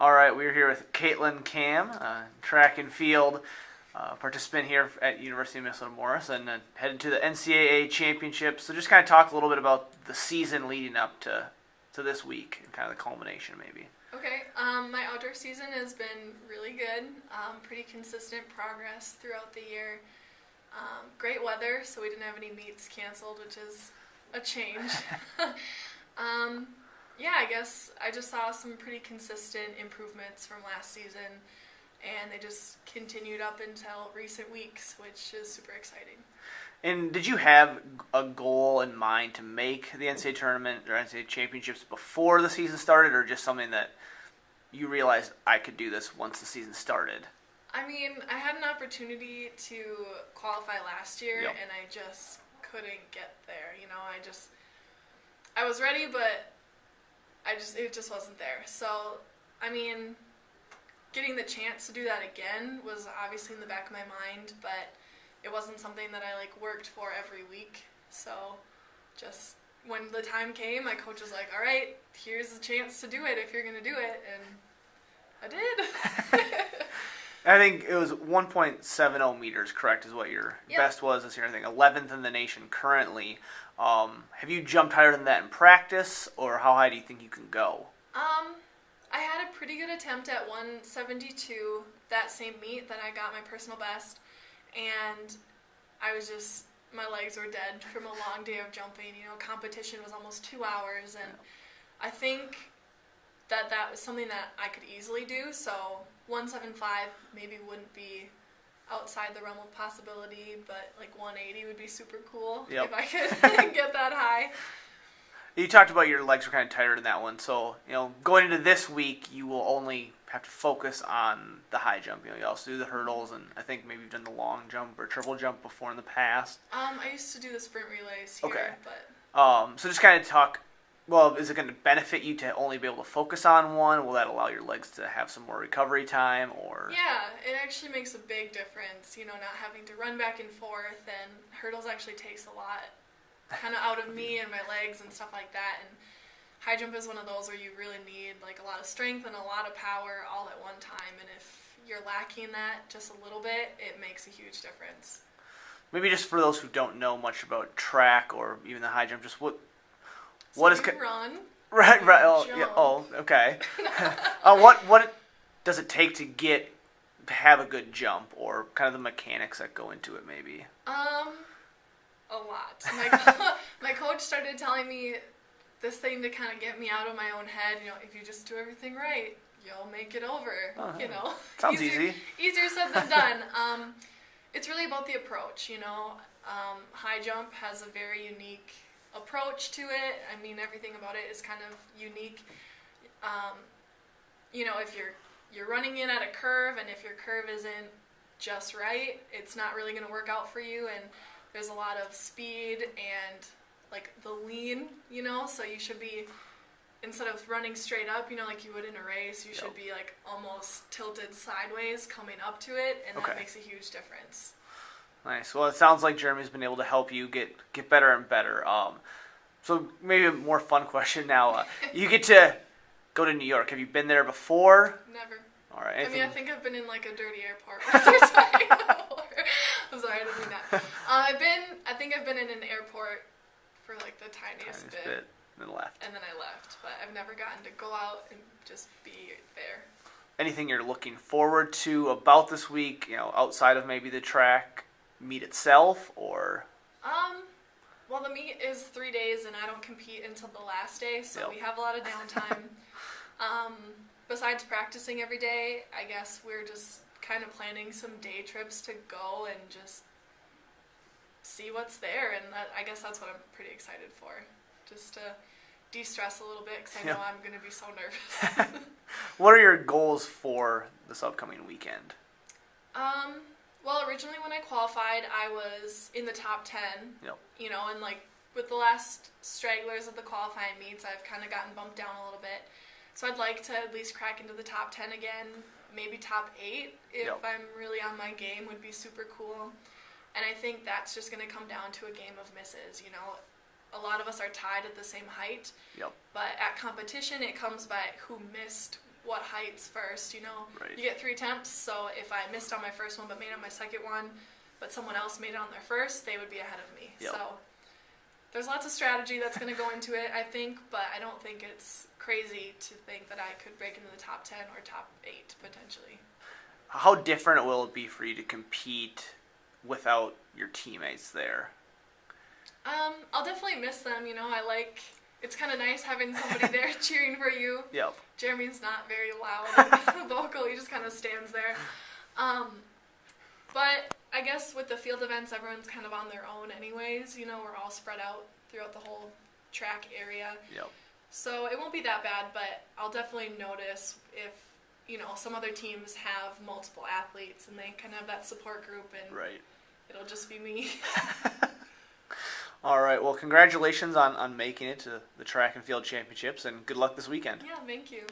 All right, we're here with Kaitlin Kamm, track and field participant here at University of Minnesota Morris, and headed to the NCAA championship. So just kind of talk a little bit about the season leading up to this week and kind of the culmination, maybe. Okay, my outdoor season has been really good. Pretty consistent progress throughout the year. Great weather, so we didn't have any meets canceled, which is a change. Yeah, I guess I just saw some pretty consistent improvements from last season, and they just continued up until recent weeks, which is super exciting. And did you have a goal in mind to make the NCAA tournament or NCAA championships before the season started, or just something that you realized I could do this once the season started? I mean, I had an opportunity to qualify last year, Yep. and I just couldn't get there. You know, I was ready, but it just wasn't there. So, I mean, getting the chance to do that again was obviously in the back of my mind, but it wasn't something that I worked for every week. So, just when the time came, my coach was like, "All right, here's the chance to do it if you're going to do it," and I did. I think it was 1.70 meters, correct, is what your best was this year. I think 11th in the nation currently. Have you jumped higher than that in practice, or how high do you think you can go? I had a pretty good attempt at 172 that same meet that I got my personal best, and I was just, my legs were dead from a long day of jumping. You know, competition was almost 2 hours, and I think that was something that I could easily do, so 175 maybe wouldn't be outside the realm of possibility, but 180 would be super cool if I could get that high. You talked about your legs were kind of tired in that one, so going into this week, you will only have to focus on the high jump. You also do the hurdles, and I think maybe you've done the long jump or triple jump before in the past. I used to do the sprint relays here, okay. But so just kind of talk. Well, is it going to benefit you to only be able to focus on one? Will that allow your legs to have some more recovery time, or? Yeah, it actually makes a big difference, not having to run back and forth, and hurdles actually takes a lot kind of out of me and my legs and stuff like that, and high jump is one of those where you really need a lot of strength and a lot of power all at one time, and if you're lacking that just a little bit, it makes a huge difference. Maybe just for those who don't know much about track or even the high jump, just what is run? Right. Oh, jump. yeah. Oh, okay. What does it take to have a good jump, or kind of the mechanics that go into it, maybe? A lot. My coach started telling me this thing to kind of get me out of my own head. If you just do everything right, you'll make it over. Oh, sounds easy. Easier said than done. It's really about the approach. High jump has a very unique approach to it. I mean, everything about it is kind of unique. If you're running in at a curve, and if your curve isn't just right, it's not really going to work out for you, and there's a lot of speed and the lean, so you should be, instead of running straight up, like you would in a race, you should be almost tilted sideways coming up to it, and that makes a huge difference. Nice. Well, it sounds like Jeremy's been able to help you get better and better. So maybe a more fun question now. You get to go to New York. Have you been there before? Never. All right. I think I've been in a dirty airport once or twice before. I'm sorry, I didn't mean that. I think I've been in an airport for the tiniest bit. And then left. And then I left, but I've never gotten to go out and just be there. Anything you're looking forward to about this week, outside of maybe the track meet itself, or? Well, the meet is 3 days, and I don't compete until the last day, so we have a lot of downtime. Besides practicing every day, I guess we're just kind of planning some day trips to go and just see what's there, and I guess that's what I'm pretty excited for, just to de-stress a little bit, because I know I'm going to be so nervous. What are your goals for this upcoming weekend? Well, originally when I qualified, I was in the top 10, Yep. And with the last stragglers of the qualifying meets, I've kind of gotten bumped down a little bit. So I'd like to at least crack into the top 10 again, maybe top 8 if I'm really on my game would be super cool. And I think that's just going to come down to a game of misses, A lot of us are tied at the same height, but at competition it comes by who missed what heights first, you know. Right. You get 3 attempts, so if I missed on my first one but made on my second one, but someone else made it on their first, they would be ahead of me. Yep. So there's lots of strategy that's going to go into it, I think, but I don't think it's crazy to think that I could break into the top 10 or top 8 potentially. How different will it be for you to compete without your teammates there? I'll definitely miss them, you know. It's kind of nice having somebody there cheering for you. Yep. Jeremy's not very loud and vocal, he just kind of stands there. But I guess with the field events, everyone's kind of on their own anyways, you know, we're all spread out throughout the whole track area. Yep. So it won't be that bad, but I'll definitely notice if, you know, some other teams have multiple athletes and they kind of have that support group, and Right. it'll just be me. All right. Well, congratulations on making it to the track and field championships, and good luck this weekend. Yeah, thank you.